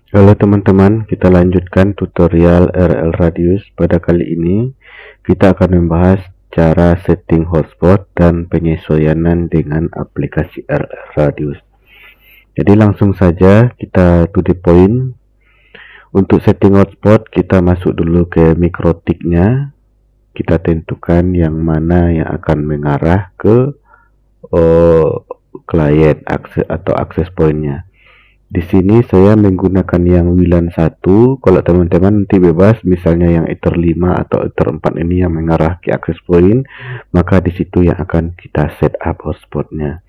Halo teman-teman, kita lanjutkan tutorial RL Radius. Pada kali ini kita akan membahas cara setting hotspot dan penyesuaian dengan aplikasi RL Radius. Jadi langsung saja kita to the point. Untuk setting hotspot kita masuk dulu ke mikrotiknya. Kita tentukan yang mana yang akan mengarah ke klien atau akses pointnya. Di sini saya menggunakan yang WLAN 1. Kalau teman-teman nanti bebas, misalnya yang Ether 5 atau Ether 4 ini yang mengarah ke access point, maka di situ yang akan kita set up hotspotnya.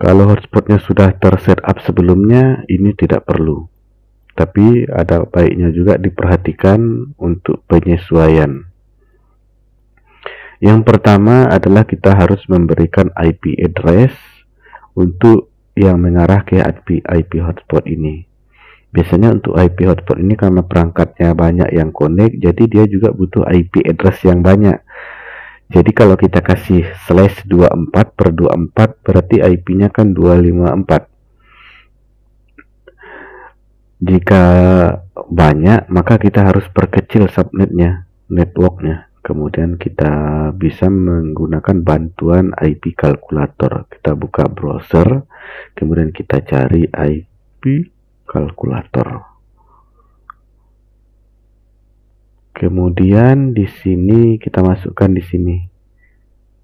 Kalau hotspotnya sudah terset up sebelumnya, ini tidak perlu. Tapi ada baiknya juga diperhatikan untuk penyesuaian. Yang pertama adalah kita harus memberikan IP address untuk yang mengarah ke IP hotspot ini. Biasanya untuk IP hotspot ini karena perangkatnya banyak yang connect, jadi dia juga butuh IP address yang banyak. Jadi kalau kita kasih /24/24 berarti IP-nya kan 254. Jika banyak, maka kita harus perkecil subnetnya, networknya. Kemudian kita bisa menggunakan bantuan IP kalkulator. Kita buka browser, kemudian kita cari IP kalkulator. Kemudian di sini kita masukkan di sini.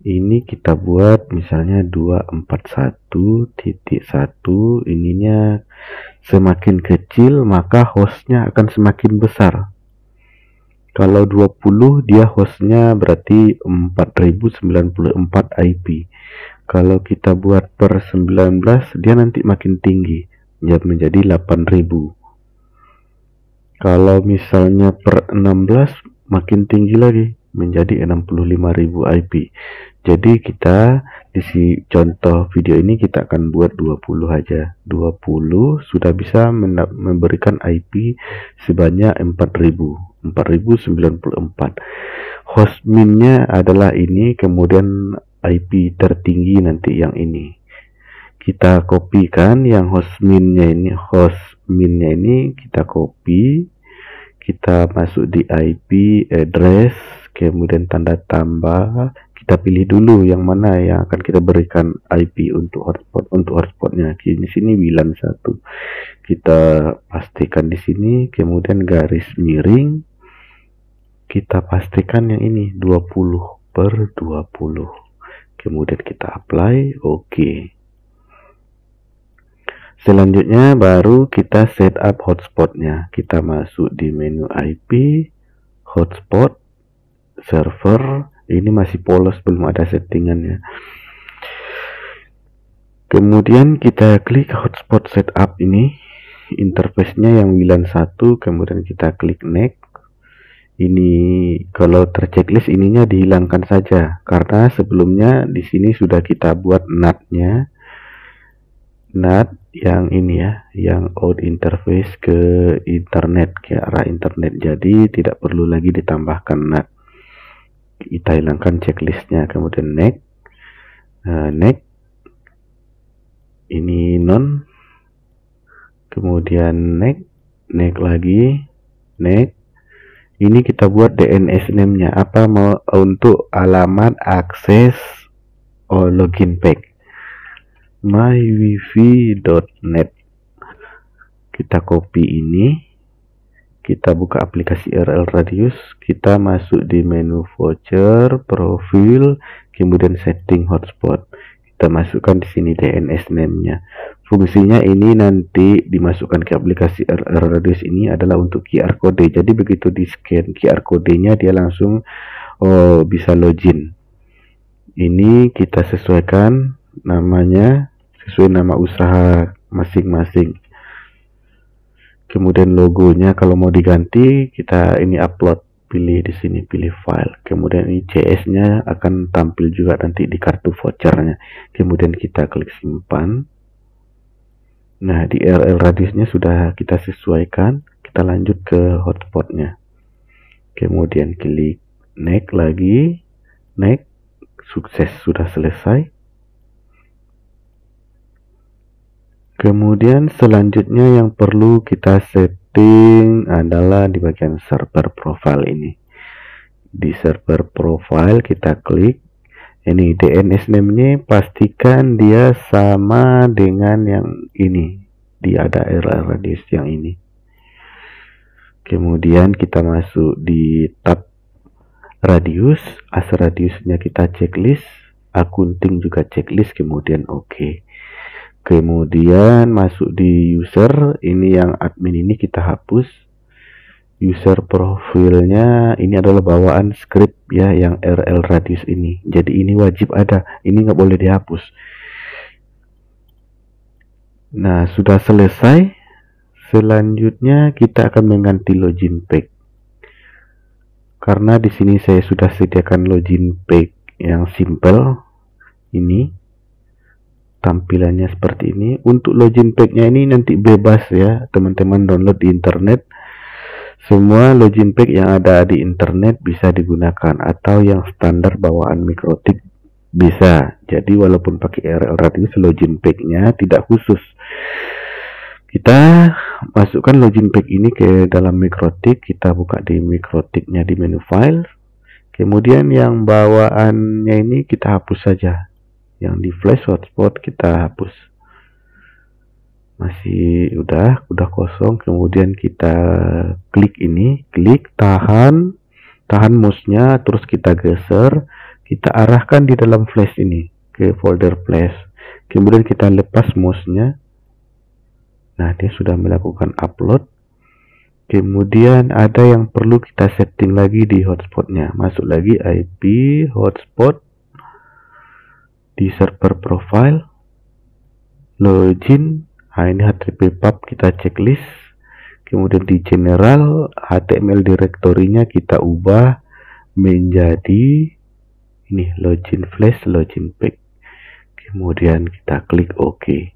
Ini kita buat misalnya 241.1. Ininya semakin kecil maka hostnya akan semakin besar. Kalau 20 dia hostnya berarti 4094 IP. Kalau kita buat per 19 dia nanti makin tinggi, menjadi 8000. Kalau misalnya per 16 makin tinggi lagi, menjadi 65.000 IP. Jadi kita di contoh video ini kita akan buat 20 aja. 20 sudah bisa memberikan IP sebanyak 4094. Host minnya adalah ini, kemudian IP tertinggi nanti yang ini. Kita kopikan yang host minnya ini kita copy, kita masuk di IP address, kemudian tanda tambah, kita pilih dulu yang mana yang akan kita berikan IP untuk hotspotnya. Di sini WLAN 1. Kita pastikan di sini, kemudian garis miring, kita pastikan yang ini 20/20. Kemudian kita apply, oke. Selanjutnya baru kita set up hotspotnya. Kita masuk di menu IP, hotspot, server. Ini masih polos, belum ada settingannya. Kemudian kita klik hotspot setup ini, interface-nya yang WLAN 1, kemudian kita klik next. Ini kalau terchecklist ininya dihilangkan saja karena sebelumnya di sini sudah kita buat NAT-nya. NAT yang ini ya, yang out interface ke internet, ke arah internet. Jadi tidak perlu lagi ditambahkan NAT. Kita hilangkan checklistnya, kemudian next. Next. Ini non. Kemudian next. Next lagi. Next. Ini kita buat DNS name-nya apa, mau untuk alamat akses login page mywifi.net. Kita copy ini, kita buka aplikasi RL Radius, kita masuk di menu voucher, profil, kemudian setting hotspot. Kita masukkan di sini DNS name-nya. Fungsinya ini nanti dimasukkan ke aplikasi RL Radius ini adalah untuk QR code. Jadi begitu di scan QR code-nya dia langsung bisa login. Ini kita sesuaikan namanya sesuai nama usaha masing-masing. Kemudian logonya kalau mau diganti kita ini upload, pilih di sini, pilih file. Kemudian ini CS-nya akan tampil juga nanti di kartu vouchernya. Kemudian kita klik simpan. Nah, di RL radiusnya sudah kita sesuaikan. Kita lanjut ke hotspotnya. Kemudian klik next lagi. Next. Sukses, sudah selesai. Kemudian selanjutnya yang perlu kita setting adalah di bagian server profile ini. Di server profile kita klik. Ini DNS name-nya pastikan dia sama dengan yang ini. Dia ada RL radius yang ini. Kemudian kita masuk di tab radius, as radiusnya kita checklist, akunting juga checklist, kemudian oke. Kemudian masuk di user, ini yang admin ini kita hapus. User profilnya ini adalah bawaan script ya, yang RL radius ini. Jadi ini wajib ada, ini nggak boleh dihapus. Nah, sudah selesai. Selanjutnya kita akan mengganti login page. Karena di sini saya sudah sediakan login page yang simple. Ini tampilannya seperti ini. Untuk login page-nya ini nanti bebas ya, teman-teman download di internet. Semua login page yang ada di internet bisa digunakan, atau yang standar bawaan Mikrotik bisa. Jadi walaupun pakai RL radius, login page-nya tidak khusus. Kita masukkan login page ini ke dalam Mikrotik, kita buka di Mikrotik-nya di menu file. Kemudian yang bawaannya ini kita hapus saja. Yang di flash hotspot kita hapus. Masih udah kosong. Kemudian kita klik ini, tahan mouse-nya, terus kita geser, kita arahkan di dalam flash ini ke folder flash. Kemudian kita lepas mouse-nya. Nah, dia sudah melakukan upload. Kemudian ada yang perlu kita setting lagi di hotspotnya. Masuk lagi IP hotspot di server profile, login. Nah, ini HTTP pub kita checklist. Kemudian di general HTML directory-nya kita ubah menjadi ini, login flash, login page. Kemudian kita klik OK.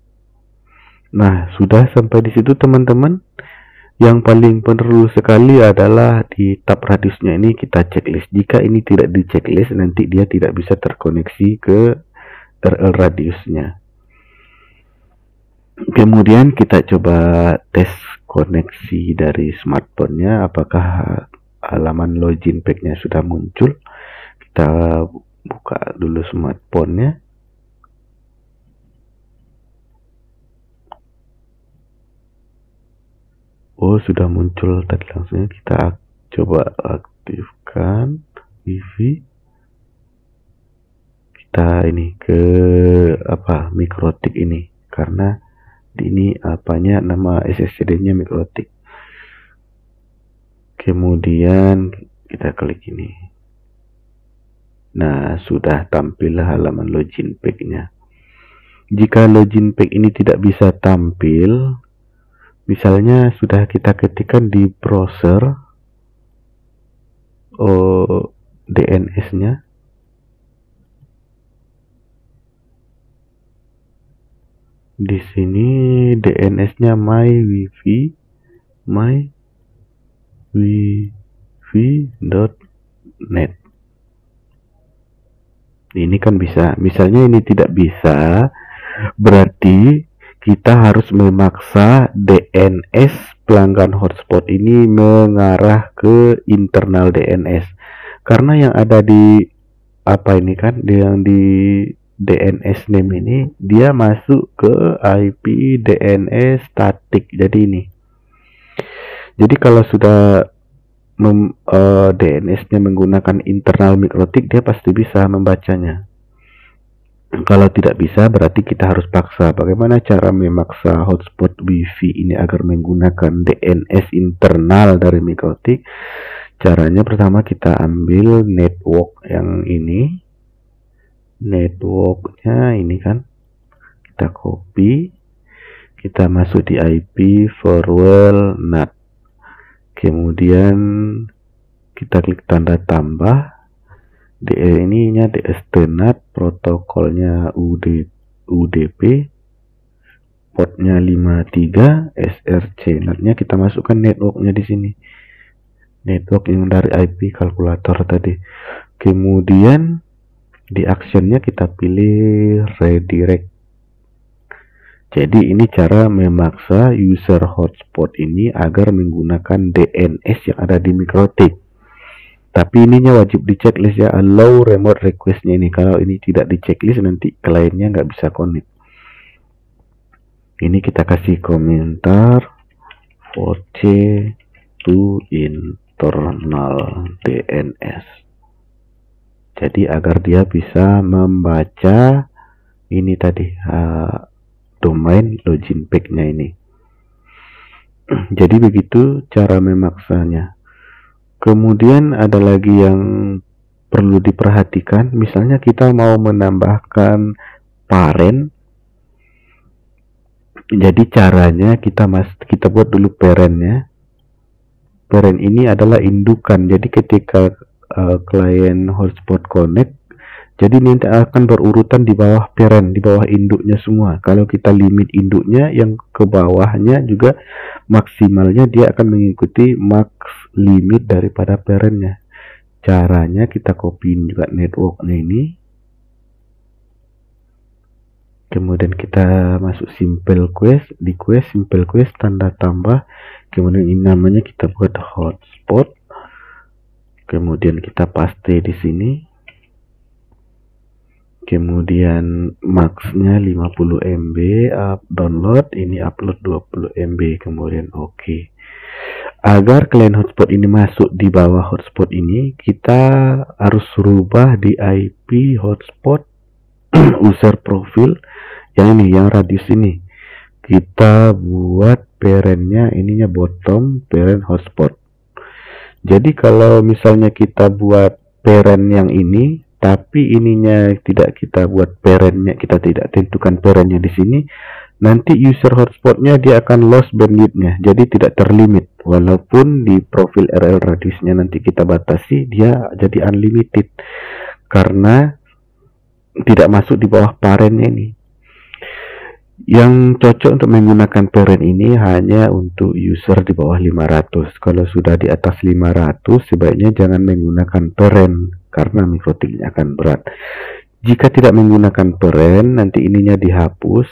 Nah, sudah sampai di situ teman-teman. Yang paling perlu sekali adalah di tab radiusnya ini kita checklist. Jika ini tidak di checklist, nanti dia tidak bisa terkoneksi ke RL radiusnya. Kemudian kita coba tes koneksi dari smartphone-nya, apakah halaman login page-nya sudah muncul. Kita buka dulu smartphone-nya. Oh, sudah muncul tadi langsungnya. Kita coba aktifkan wifi. Kita ini ke Mikrotik ini, karena ini apanya, nama SSD-nya Mikrotik. Kemudian kita klik ini. Nah, sudah tampil halaman login page-nya. Jika login page ini tidak bisa tampil, misalnya sudah kita ketikkan di browser DNS-nya, di sini DNS-nya mywifi.net. Ini kan bisa. Misalnya ini tidak bisa, berarti kita harus memaksa DNS pelanggan hotspot ini mengarah ke internal DNS. Karena yang ada di yang di DNS name ini, dia masuk ke IP DNS statik. Jadi ini. Jadi kalau sudah DNS-nya menggunakan internal Mikrotik, dia pasti bisa membacanya. Kalau tidak bisa, berarti kita harus paksa. Bagaimana cara memaksa hotspot wifi ini agar menggunakan DNS internal dari Mikrotik? Caranya pertama kita ambil network yang ini. Networknya ini kan, kita copy, kita masuk di IP firewall NAT. Kemudian kita klik tanda tambah. ininya DST-NAT, protokolnya UDP, portnya 53, SRC NAT-nya kita masukkan networknya di sini. Network yang dari IP kalkulator tadi. Kemudian di actionnya kita pilih redirect. Jadi ini cara memaksa user hotspot ini agar menggunakan DNS yang ada di MikroTik. Tapi ininya wajib di checklist ya, allow remote requestnya ini. Kalau ini tidak di checklist nanti kliennya nggak bisa connect. Ini kita kasih komentar VC to internal DNS. Jadi agar dia bisa membaca ini tadi domain login pack-nya ini. Jadi begitu cara memaksanya. Kemudian ada lagi yang perlu diperhatikan, misalnya kita mau menambahkan parent. Jadi caranya kita buat dulu parentnya. Parent ini adalah indukan. Jadi ketika klien hotspot connect, jadi nanti akan berurutan di bawah parent, di bawah induknya semua. Kalau kita limit induknya, yang ke bawahnya juga maksimalnya dia akan mengikuti max limit daripada parentnya. Caranya kita copyin juga networknya ini. Kemudian kita masuk simple quest, di quest simple quest tanda tambah, kemudian ini namanya kita buat hotspot, kemudian kita paste di sini, kemudian maxnya 50 MB, download ini upload 20 MB, kemudian oke. Agar klien hotspot ini masuk di bawah hotspot ini, kita harus rubah di IP hotspot user profil yang ini, yang radius ini. Kita buat parentnya ininya bottom parent hotspot. Jadi kalau misalnya kita buat parent yang ini, tapi ininya tidak kita buat parentnya, kita tidak tentukan parentnya di sini, nanti user hotspotnya dia akan loss bandwidthnya, jadi tidak terlimit. Walaupun di profil RL radiusnya nanti kita batasi, dia jadi unlimited karena tidak masuk di bawah parentnya ini. Yang cocok untuk menggunakan parent ini hanya untuk user di bawah 500. Kalau sudah di atas 500 sebaiknya jangan menggunakan parent karena MikroTiknya akan berat. Jika tidak menggunakan parent, nanti ininya dihapus.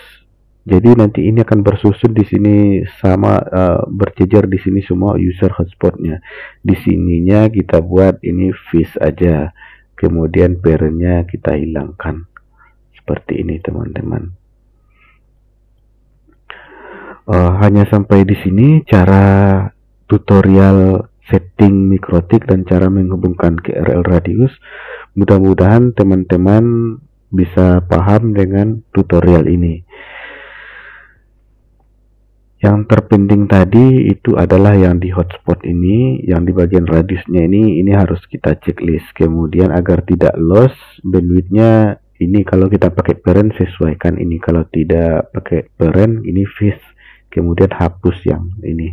Jadi nanti ini akan bersusun di sini sama berjejer di sini semua user hotspotnya. Di sininya kita buat ini fish aja. Kemudian parentnya kita hilangkan. Seperti ini teman-teman. Hanya sampai di sini cara tutorial setting MikroTik dan cara menghubungkan ke RL Radius. Mudah-mudahan teman-teman bisa paham dengan tutorial ini. Yang terpenting tadi itu adalah yang di hotspot ini, yang di bagian radiusnya ini harus kita checklist. Kemudian agar tidak loss bandwidthnya, ini kalau kita pakai parent sesuaikan ini, kalau tidak pakai parent ini fish. Kemudian hapus yang ini,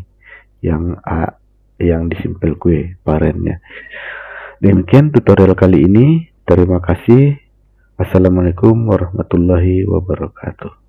yang di simple queue parentnya. Demikian tutorial kali ini. Terima kasih. Assalamualaikum warahmatullahi wabarakatuh.